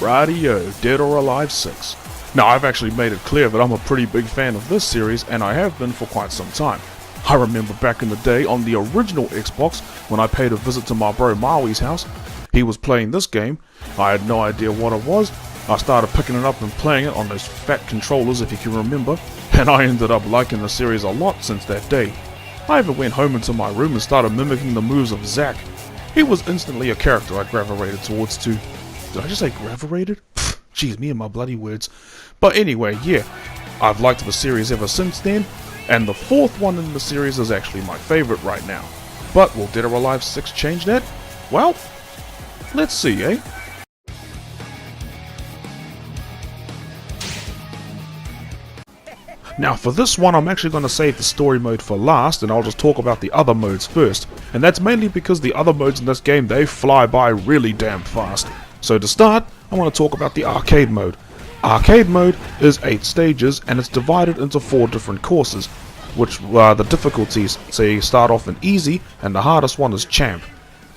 Radio, Dead or Alive 6. Now, I've actually made it clear that I'm a pretty big fan of this series, and I have been for quite some time. I remember back in the day on the original Xbox, when I paid a visit to my bro Maui's house. He was playing this game. I had no idea what it was. I started picking it up and playing it on those fat controllers, if you can remember, and I ended up liking the series a lot since that day. I even went home into my room and started mimicking the moves of Zack. He was instantly a character I gravitated towards too. Did I just say gravitated? Jeez, me and my bloody words. But anyway, yeah, I've liked the series ever since then, and the fourth one in the series is actually my favorite right now. But will Dead or Alive 6 change that? Well, let's see, eh? Now for this one, I'm actually going to save the story mode for last, and I'll just talk about the other modes first. And that's mainly because the other modes in this game, they fly by really damn fast. So to start, I want to talk about the arcade mode. Arcade mode is 8 stages, and it's divided into 4 different courses, which are the difficulties. So you start off in easy, and the hardest one is champ.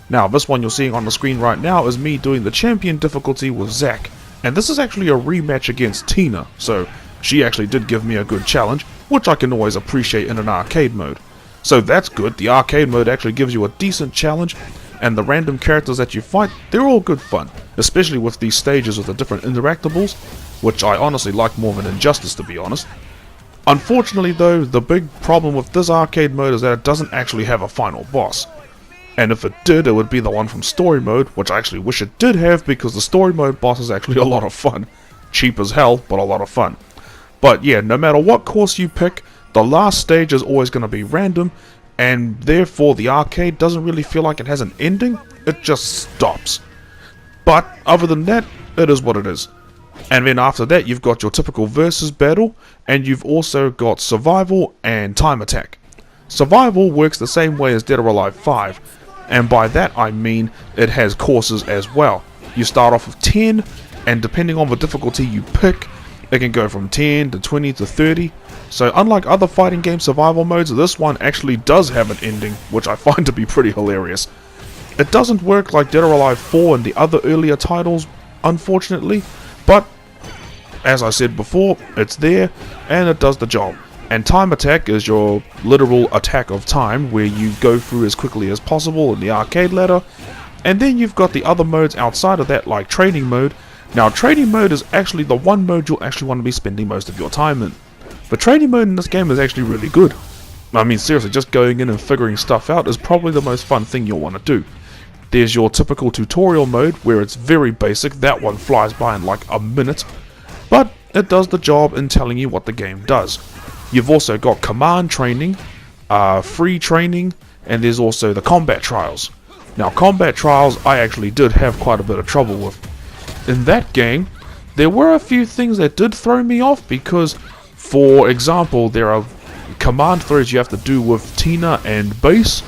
Now this one you're seeing on the screen right now is me doing the champion difficulty with Zack. And this is actually a rematch against Tina, so she actually did give me a good challenge, which I can always appreciate in an arcade mode. So that's good, the arcade mode actually gives you a decent challenge, and the random characters that you fight, they're all good fun, especially with these stages with the different interactables, which I honestly like more than Injustice, to be honest. Unfortunately though, the big problem with this arcade mode is that it doesn't actually have a final boss. And if it did, it would be the one from story mode, which I actually wish it did have, because the story mode boss is actually a lot of fun. Cheap as hell, but a lot of fun. But yeah, no matter what course you pick, the last stage is always going to be random, and therefore the arcade doesn't really feel like it has an ending, it just stops. But other than that, it is what it is. And then after that you've got your typical versus battle, and you've also got survival and time attack. Survival works the same way as Dead or Alive 5, and by that I mean it has courses as well. You start off with 10, and depending on the difficulty you pick, it can go from 10 to 20 to 30. So unlike other fighting game survival modes, this one actually does have an ending, which I find to be pretty hilarious. It doesn't work like Dead or Alive 4 and the other earlier titles, unfortunately, but as I said before, it's there and it does the job. And time attack is your literal attack of time, where you go through as quickly as possible in the arcade ladder. And then you've got the other modes outside of that, like training mode. Now training mode is actually the one mode you'll actually want to be spending most of your time in. The training mode in this game is actually really good. I mean seriously, just going in and figuring stuff out is probably the most fun thing you'll want to do. There's your typical tutorial mode, where it's very basic. That one flies by in like a minute, but it does the job in telling you what the game does. You've also got command training, free training, and there's also the combat trials. Now combat trials I actually did have quite a bit of trouble with. In that game, there were a few things that did throw me off, because, for example, there are command throws you have to do with Tina and Base,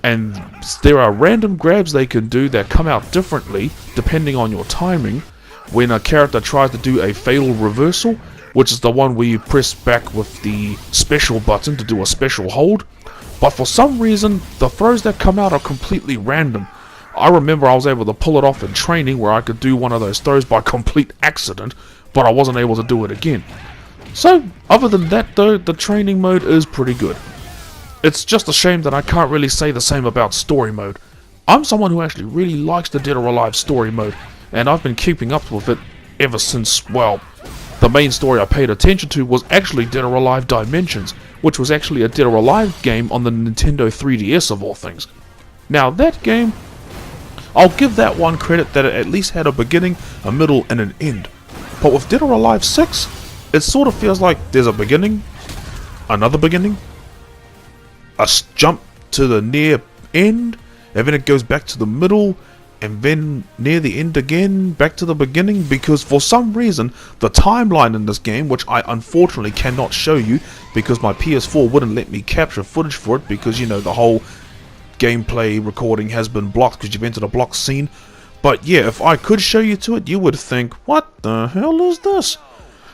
and there are random grabs they can do that come out differently depending on your timing. When a character tries to do a fatal reversal, which is the one where you press back with the special button to do a special hold, but for some reason the throws that come out are completely random. I remember I was able to pull it off in training, where I could do one of those throws by complete accident, but I wasn't able to do it again. So, other than that though, the training mode is pretty good. It's just a shame that I can't really say the same about story mode. I'm someone who actually really likes the Dead or Alive story mode, and I've been keeping up with it ever since, well, the main story I paid attention to was actually Dead or Alive Dimensions, which was actually a Dead or Alive game on the Nintendo 3DS of all things. Now that game, I'll give that one credit that it at least had a beginning, a middle, and an end. But with Dead or Alive 6, it sort of feels like there's a beginning, another beginning, a jump to the near end, and then it goes back to the middle, and then near the end again, back to the beginning, because for some reason, the timeline in this game, which I unfortunately cannot show you, because my PS4 wouldn't let me capture footage for it, because, you know, the whole gameplay recording has been blocked because you've entered a blocked scene. But yeah, if I could show you to it, you would think, what the hell is this?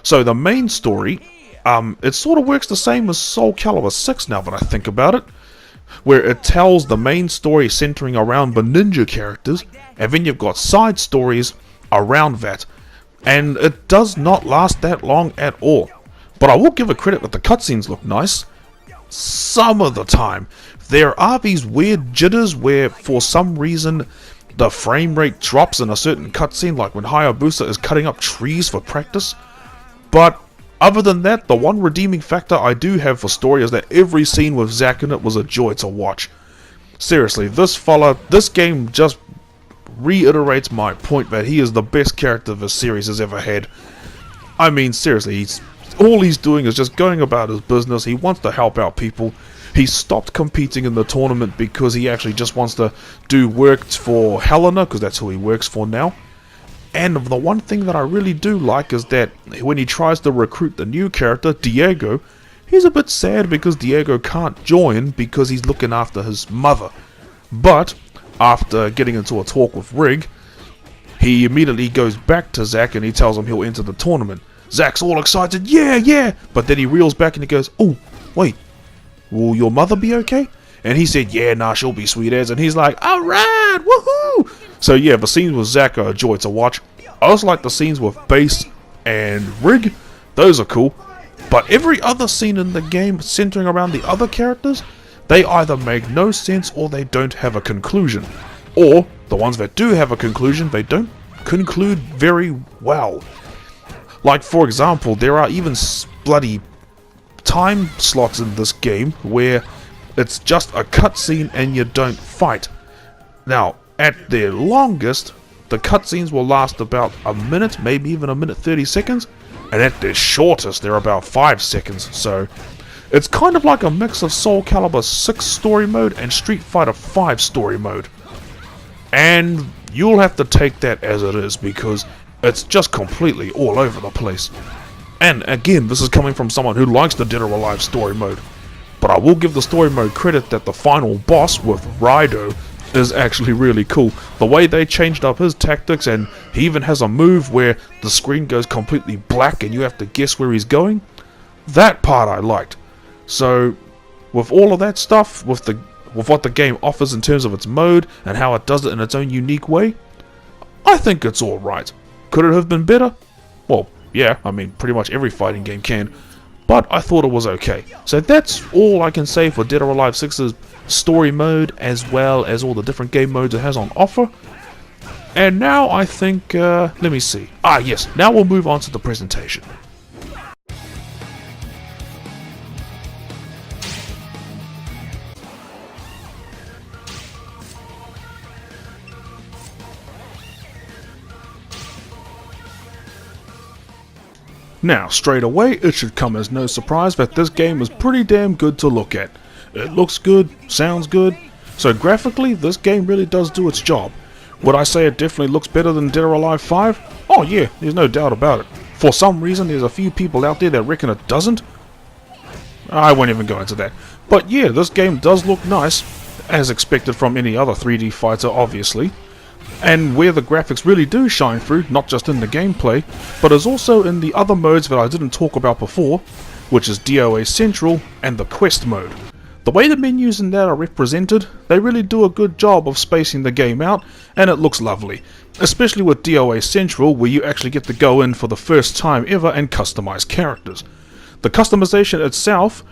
So the main story, it sort of works the same as Soul Calibur 6 now that I think about it, where it tells the main story centering around the ninja characters, and then you've got side stories around that. and it does not last that long at all. But I will give it credit that the cutscenes look nice. Some of the time, there are these weird jitters where for some reason the frame rate drops in a certain cutscene, like when Hayabusa is cutting up trees for practice. But other than that, the one redeeming factor I do have for story is that every scene with Zack in it was a joy to watch. Seriously, this game just reiterates my point that he is the best character the series has ever had. I mean, seriously, all he's doing is just going about his business. He wants to help out people. He stopped competing in the tournament because he actually just wants to do work for Helena, because that's who he works for now. And the one thing that I really do like is that when he tries to recruit the new character, Diego, he's a bit sad because Diego can't join because he's looking after his mother. But after getting into a talk with Rig, he immediately goes back to Zack and he tells him he'll enter the tournament. Zack's all excited, yeah, but then he reels back and he goes, oh, wait, will your mother be okay? And he said, yeah, nah, she'll be sweet as. And he's like, alright, woohoo! So yeah, the scenes with Zack are a joy to watch. I also like the scenes with Bass and Rig, those are cool. But every other scene in the game centering around the other characters, they either make no sense or they don't have a conclusion. Or, the ones that do have a conclusion, they don't conclude very well. Like, for example, there are even bloody time slots in this game where it's just a cutscene and you don't fight. Now, at their longest, the cutscenes will last about a minute, maybe even a minute 30 seconds, and at their shortest, they're about 5 seconds, so it's kind of like a mix of Soul Calibur 6 story mode and Street Fighter 5 story mode. And you'll have to take that as it is, because it's just completely all over the place. And again, this is coming from someone who likes the Dead or Alive story mode. But I will give the story mode credit that the final boss with Raido is actually really cool. The way they changed up his tactics, and he even has a move where the screen goes completely black and you have to guess where he's going. That part I liked. So, with all of that stuff, with what the game offers in terms of its mode and how it does it in its own unique way, I think it's alright. Could it have been better? Well, yeah, I mean, pretty much every fighting game can. But I thought it was okay. So that's all I can say for Dead or Alive 6's story mode, as well as all the different game modes it has on offer. And now I think, let me see. Yes, now we'll move on to the presentation. Now, straight away, it should come as no surprise that this game is pretty damn good to look at. It looks good, sounds good, so graphically, this game really does do its job. Would I say it definitely looks better than Dead or Alive 5? Oh yeah, there's no doubt about it. For some reason, there's a few people out there that reckon it doesn't. I won't even go into that. But yeah, this game does look nice, as expected from any other 3D fighter, obviously. And where the graphics really do shine through, not just in the gameplay, but is also in the other modes that I didn't talk about before, which is DOA Central and the Quest mode. The way the menus in that are represented, they really do a good job of spacing the game out, and it looks lovely. Especially with DOA Central, where you actually get to go in for the first time ever and customize characters. The customization itself,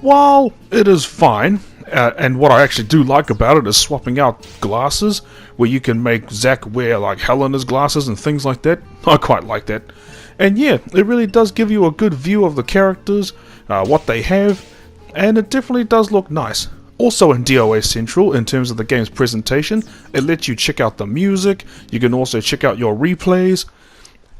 while it is fine, and what I actually do like about it is swapping out glasses, where you can make Zack wear like Helena's glasses and things like that. I quite like that. And yeah, it really does give you a good view of the characters, what they have, and it definitely does look nice. Also in DOA Central, in terms of the game's presentation, it lets you check out the music, you can also check out your replays.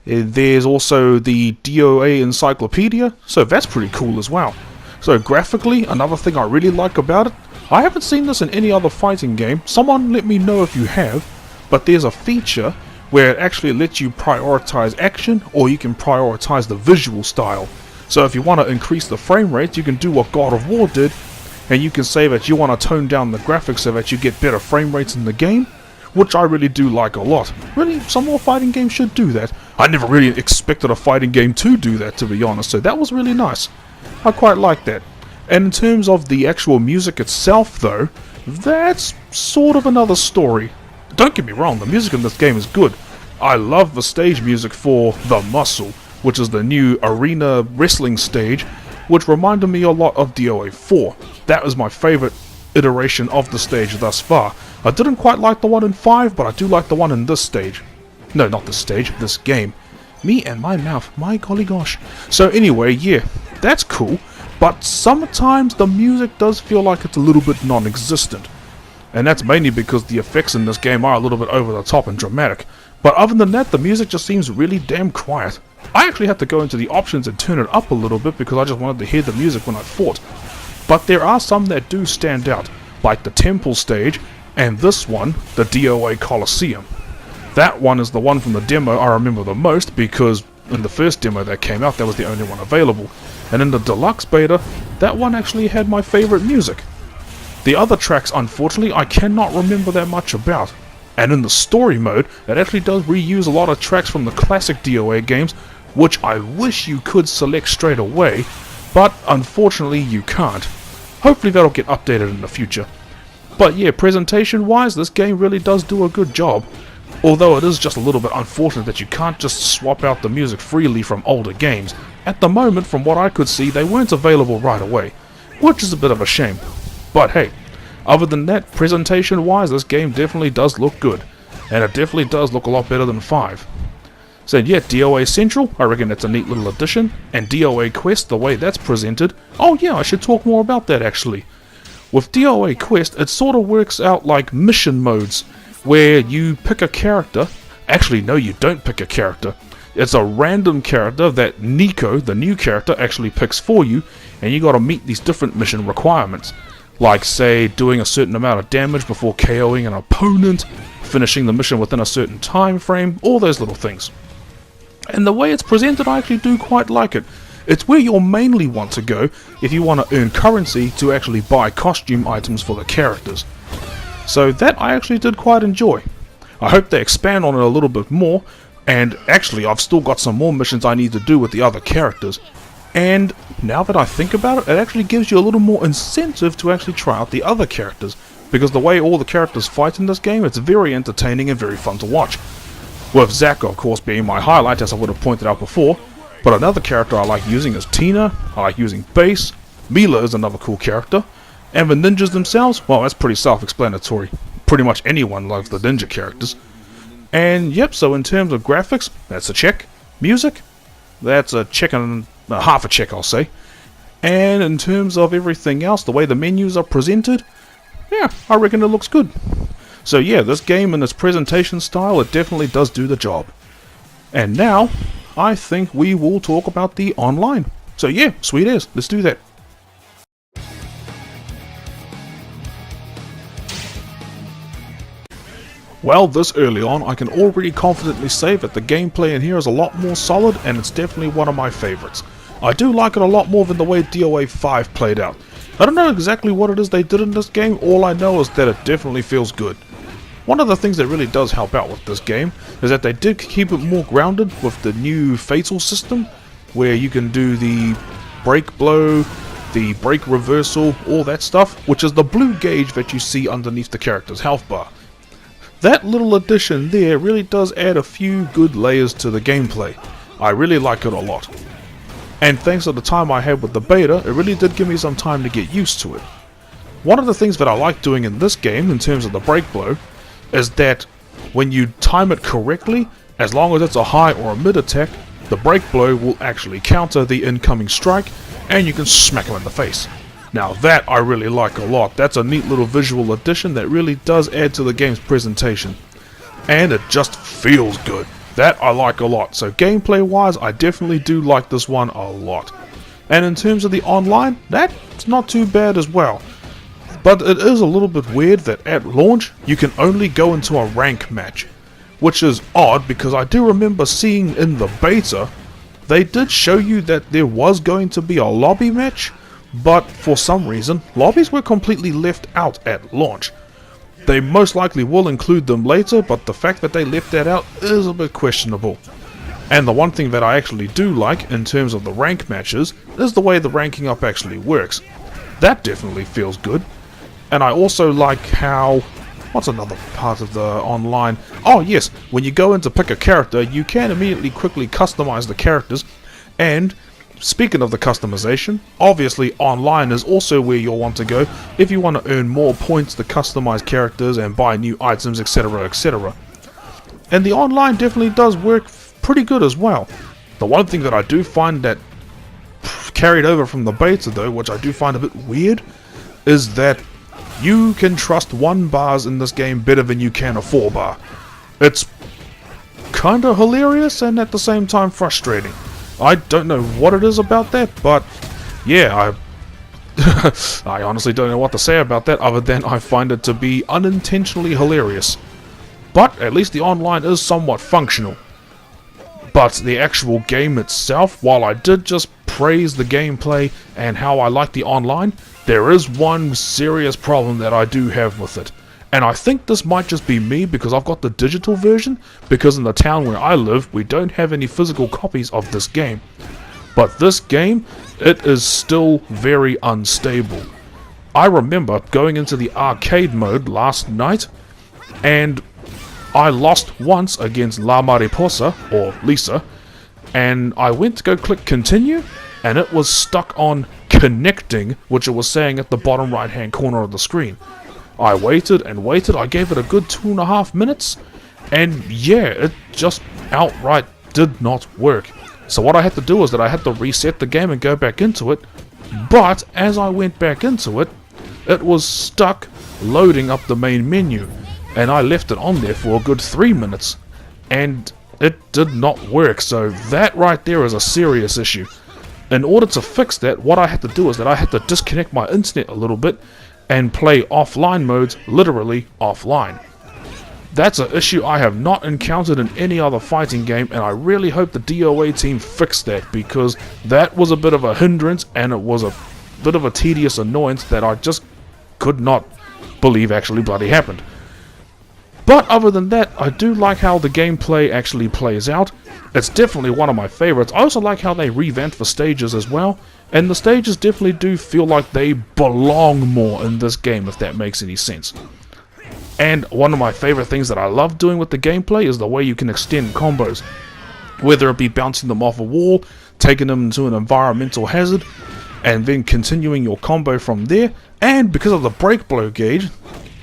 There's also the DOA Encyclopedia, so that's pretty cool as well. So graphically, another thing I really like about it, I haven't seen this in any other fighting game, someone let me know if you have, but there's a feature where it actually lets you prioritize action, or you can prioritize the visual style. So if you want to increase the frame rate, you can do what God of War did, and you can say that you want to tone down the graphics so that you get better frame rates in the game, which I really do like a lot. Really, some more fighting games should do that. I never really expected a fighting game to do that, to be honest, so that was really nice. I quite like that. And in terms of the actual music itself though, that's sort of another story. Don't get me wrong, the music in this game is good. I love the stage music for The Muscle, which is the new arena wrestling stage, which reminded me a lot of DOA4. That was my favorite iteration of the stage thus far. I didn't quite like the one in 5, but I do like the one in this stage. No, not this stage, this game. Me and my mouth, my golly gosh. So anyway, yeah, that's cool, but sometimes the music does feel like it's a little bit non-existent. And that's mainly because the effects in this game are a little bit over the top and dramatic. But other than that, the music just seems really damn quiet. I actually had to go into the options and turn it up a little bit because I just wanted to hear the music when I fought. But there are some that do stand out, like the Temple stage, and this one, the DOA Coliseum. That one is the one from the demo I remember the most because in the first demo that came out, that was the only one available. And in the deluxe beta, that one actually had my favorite music. The other tracks, unfortunately, I cannot remember that much about. And in the story mode, it actually does reuse a lot of tracks from the classic DOA games, which I wish you could select straight away, but unfortunately you can't. Hopefully that'll get updated in the future. But yeah, presentation-wise, this game really does do a good job. Although it is just a little bit unfortunate that you can't just swap out the music freely from older games. At the moment, from what I could see, they weren't available right away, which is a bit of a shame. But hey, other than that, presentation-wise, this game definitely does look good. And it definitely does look a lot better than 5. So yeah, DOA Central, I reckon it's a neat little addition. And DOA Quest, the way that's presented, oh yeah, I should talk more about that actually. With DOA Quest, it sort of works out like mission modes, where you pick a character. Actually, no, you don't pick a character. It's a random character that Nico, the new character, actually picks for you, and you gotta meet these different mission requirements. Like, say, doing a certain amount of damage before KOing an opponent, finishing the mission within a certain time frame, all those little things. And the way it's presented, I actually do quite like it. It's where you'll mainly want to go if you want to earn currency to actually buy costume items for the characters. So that I actually did quite enjoy. I hope they expand on it a little bit more, and actually I've still got some more missions I need to do with the other characters. And now that I think about it, it actually gives you a little more incentive to actually try out the other characters, because the way all the characters fight in this game, it's very entertaining and very fun to watch. With Zack, of course, being my highlight, as I would have pointed out before, but another character I like using is Tina, I like using Bass, Mila is another cool character, and the ninjas themselves, well, that's pretty self-explanatory. Pretty much anyone loves the ninja characters. And yep, so in terms of graphics, that's a check. Music, that's a check and half a check, I'll say. And in terms of everything else, the way the menus are presented, yeah, I reckon it looks good. So yeah, this game in its presentation style, it definitely does do the job. And now, I think we will talk about the online. So yeah, sweet as, let's do that. Well, this early on, I can already confidently say that the gameplay in here is a lot more solid, and it's definitely one of my favorites. I do like it a lot more than the way DOA 5 played out. I don't know exactly what it is they did in this game, all I know is that it definitely feels good. One of the things that really does help out with this game is that they did keep it more grounded with the new fatal system, where you can do the break blow, the break reversal, all that stuff, which is the blue gauge that you see underneath the character's health bar. That little addition there really does add a few good layers to the gameplay. I really like it a lot. And thanks to the time I had with the beta, it really did give me some time to get used to it. One of the things that I like doing in this game, in terms of the break blow, is that when you time it correctly, as long as it's a high or a mid attack, the break blow will actually counter the incoming strike, and you can smack him in the face. Now that I really like a lot. That's a neat little visual addition that really does add to the game's presentation. And it just feels good. That I like a lot. So gameplay wise, I definitely do like this one a lot. And in terms of the online, that's not too bad as well. But it is a little bit weird that at launch, you can only go into a rank match. Which is odd because I do remember seeing in the beta, they did show you that there was going to be a lobby match, but for some reason, lobbies were completely left out at launch. They most likely will include them later, but the fact that they left that out is a bit questionable. And the one thing that I actually do like in terms of the rank matches is the way the ranking up actually works. That definitely feels good. And I also like how What's another part of the online? Oh yes, when you go in to pick a character, you can immediately quickly customize the characters. And speaking of the customization, obviously online is also where you'll want to go if you want to earn more points to customize characters and buy new items, etc, etc. And the online definitely does work pretty good as well. The one thing that I do find that carried over from the beta though, which I do find a bit weird, is that you can trust 1 bars in this game better than you can a 4 bar. It's kinda hilarious and at the same time frustrating. I don't know what it is about that, but yeah, I honestly don't know what to say about that other than I find it to be unintentionally hilarious. But at least the online is somewhat functional. But the actual game itself, while I did just praise the gameplay and how I like the online, there is one serious problem that I do have with it. And I think this might just be me because I've got the digital version, because in the town where I live, we don't have any physical copies of this game. But this game, it is still very unstable. I remember going into the arcade mode last night, and I lost once against La Mariposa, or Lisa, and I went to go click continue, and it was stuck on connecting, which it was saying at the bottom right hand corner of the screen. I waited and waited, I gave it a good 2.5 minutes, and yeah, it just outright did not work. So what I had to do was that I had to reset the game and go back into it, but as I went back into it, it was stuck loading up the main menu, and I left it on there for a good 3 minutes, and it did not work. So that right there is a serious issue. In order to fix that, what I had to do is that I had to disconnect my internet a little bit and play offline modes, literally offline. That's an issue I have not encountered in any other fighting game, and I really hope the DOA team fixed that, because that was a bit of a hindrance and it was a bit of a tedious annoyance that I just could not believe actually bloody happened. But other than that, I do like how the gameplay actually plays out. It's definitely one of my favorites. I also like how they revamped the stages as well, and the stages definitely do feel like they belong more in this game, if that makes any sense. And one of my favorite things that I love doing with the gameplay is the way you can extend combos. Whether it be bouncing them off a wall, taking them into an environmental hazard, and then continuing your combo from there. And because of the break blow gauge,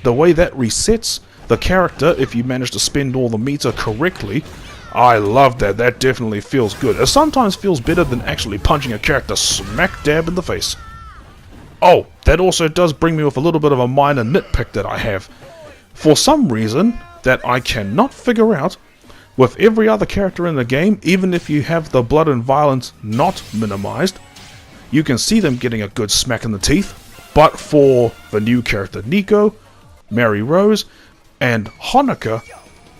the way that resets the character if you manage to spend all the meter correctly, I love that. That definitely feels good. It sometimes feels better than actually punching a character smack dab in the face. Oh, that also does bring me with a little bit of a minor nitpick that I have. For some reason that I cannot figure out, with every other character in the game, even if you have the blood and violence not minimized, you can see them getting a good smack in the teeth. But for the new character Nico, Mary Rose, and Honoka,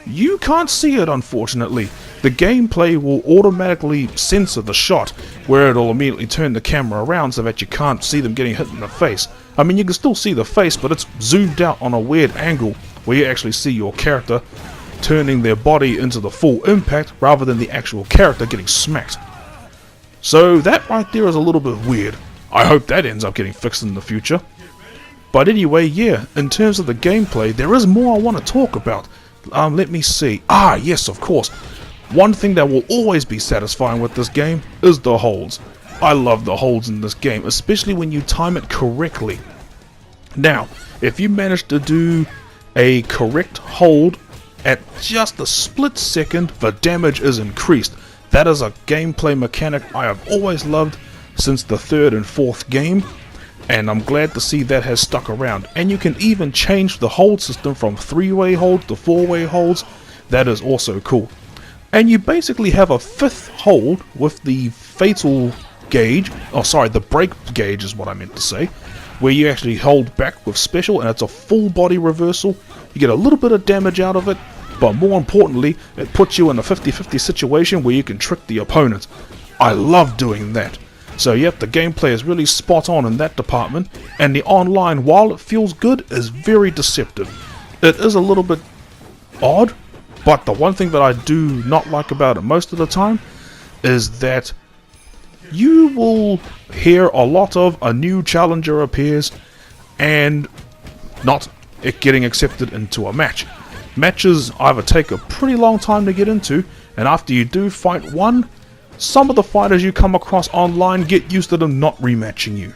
you can't see it, unfortunately. The gameplay will automatically censor the shot, where it'll immediately turn the camera around so that you can't see them getting hit in the face. I mean, you can still see the face, but it's zoomed out on a weird angle where you actually see your character turning their body into the full impact rather than the actual character getting smacked. So that right there is a little bit weird. I hope that ends up getting fixed in the future. But anyway, yeah, in terms of the gameplay, there is more I want to talk about. Let me see. Ah, yes, of course. One thing that will always be satisfying with this game is the holds. I love the holds in this game, especially when you time it correctly. Now, if you manage to do a correct hold at just a split second, the damage is increased. That is a gameplay mechanic I have always loved since the 3rd and 4th game, and I'm glad to see that has stuck around. And you can even change the hold system from 3-way holds to 4-way holds. That is also cool. And you basically have a 5th hold with the fatal gauge, the break gauge is what I meant to say, where you actually hold back with special and it's a full body reversal. You get a little bit of damage out of it, but more importantly, it puts you in a 50-50 situation where you can trick the opponent. I love doing that. So yep, the gameplay is really spot on in that department, and the online, while it feels good, is very deceptive. It is a little bit odd, but the one thing that I do not like about it most of the time is that you will hear a lot of a new challenger appears, and not it getting accepted into a match. Matches either take a pretty long time to get into, and after you do fight one, some of the fighters you come across online get used to them not rematching you.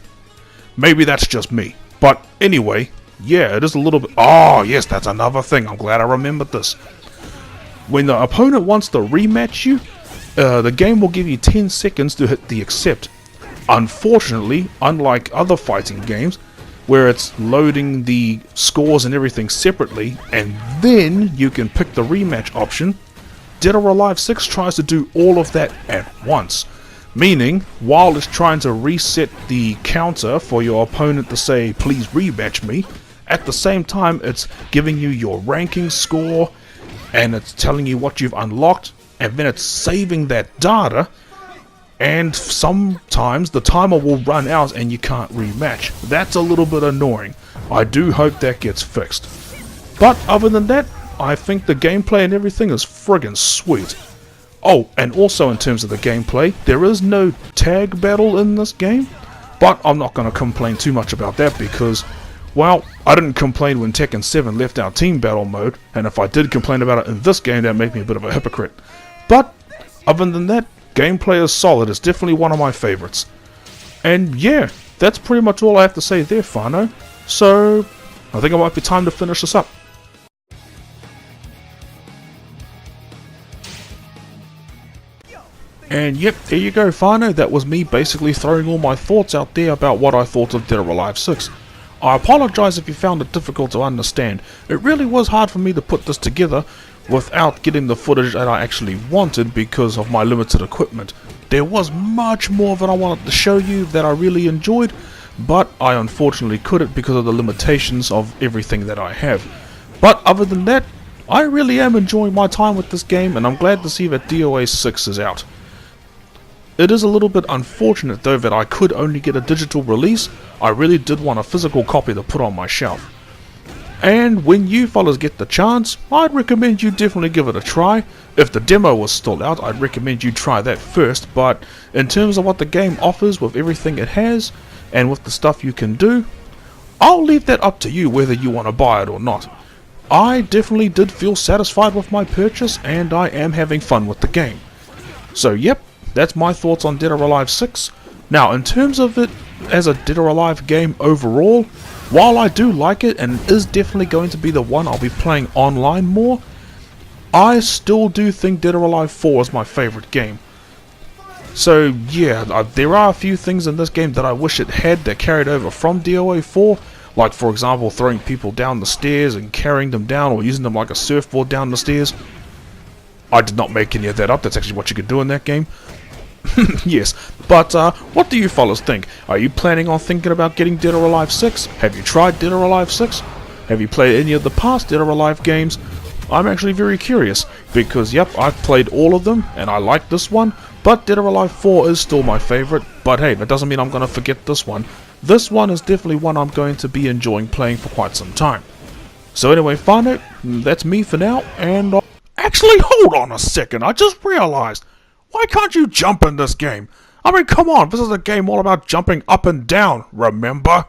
Maybe that's just me, but anyway, yeah, it is a little bit... Oh yes, that's another thing, I'm glad I remembered this. When the opponent wants to rematch you, the game will give you 10 seconds to hit the accept. Unfortunately, unlike other fighting games, where it's loading the scores and everything separately, and then you can pick the rematch option, Dead or Alive 6 tries to do all of that at once. Meaning, while it's trying to reset the counter for your opponent to say, please rematch me, at the same time it's giving you your ranking score, and it's telling you what you've unlocked, and then it's saving that data, and sometimes the timer will run out and you can't rematch. That's a little bit annoying. I do hope that gets fixed. But other than that, I think the gameplay and everything is friggin' sweet. Oh, and also in terms of the gameplay, there is no tag battle in this game, but I'm not going to complain too much about that because, well, I didn't complain when Tekken 7 left out team battle mode, and if I did complain about it in this game, that made me a bit of a hypocrite. But other than that, gameplay is solid. It's definitely one of my favorites. And yeah, that's pretty much all I have to say there, Fano. So, I think it might be time to finish this up. And yep, there you go, Fano. That was me basically throwing all my thoughts out there about what I thought of Dead or Alive 6. I apologize if you found it difficult to understand. It really was hard for me to put this together without getting the footage that I actually wanted because of my limited equipment. There was much more that I wanted to show you that I really enjoyed, but I unfortunately couldn't because of the limitations of everything that I have. But other than that, I really am enjoying my time with this game, and I'm glad to see that DOA6 is out. It is a little bit unfortunate though that I could only get a digital release. I really did want a physical copy to put on my shelf. And when you fellas get the chance, I'd recommend you definitely give it a try. If the demo was still out, I'd recommend you try that first, but in terms of what the game offers with everything it has, and with the stuff you can do, I'll leave that up to you whether you want to buy it or not. I definitely did feel satisfied with my purchase, and I am having fun with the game. So yep, that's my thoughts on Dead or Alive 6. Now, in terms of it as a Dead or Alive game overall, while I do like it and it is definitely going to be the one I'll be playing online more, I still do think Dead or Alive 4 is my favorite game. So yeah, there are a few things in this game that I wish it had that carried over from DOA 4, like for example throwing people down the stairs and carrying them down or using them like a surfboard down the stairs. I did not make any of that up, that's actually what you could do in that game. Yes, but what do you fellas think? Are you planning on thinking about getting Dead or Alive 6? Have you tried Dead or Alive 6? Have you played any of the past Dead or Alive games? I'm actually very curious, because yep, I've played all of them, and I like this one, but Dead or Alive 4 is still my favorite, but hey, that doesn't mean I'm going to forget this one. This one is definitely one I'm going to be enjoying playing for quite some time. So anyway, Fano, that's me for now, and... Actually, hold on a second, I just realized, why can't you jump in this game? I mean, come on, this is a game all about jumping up and down, remember?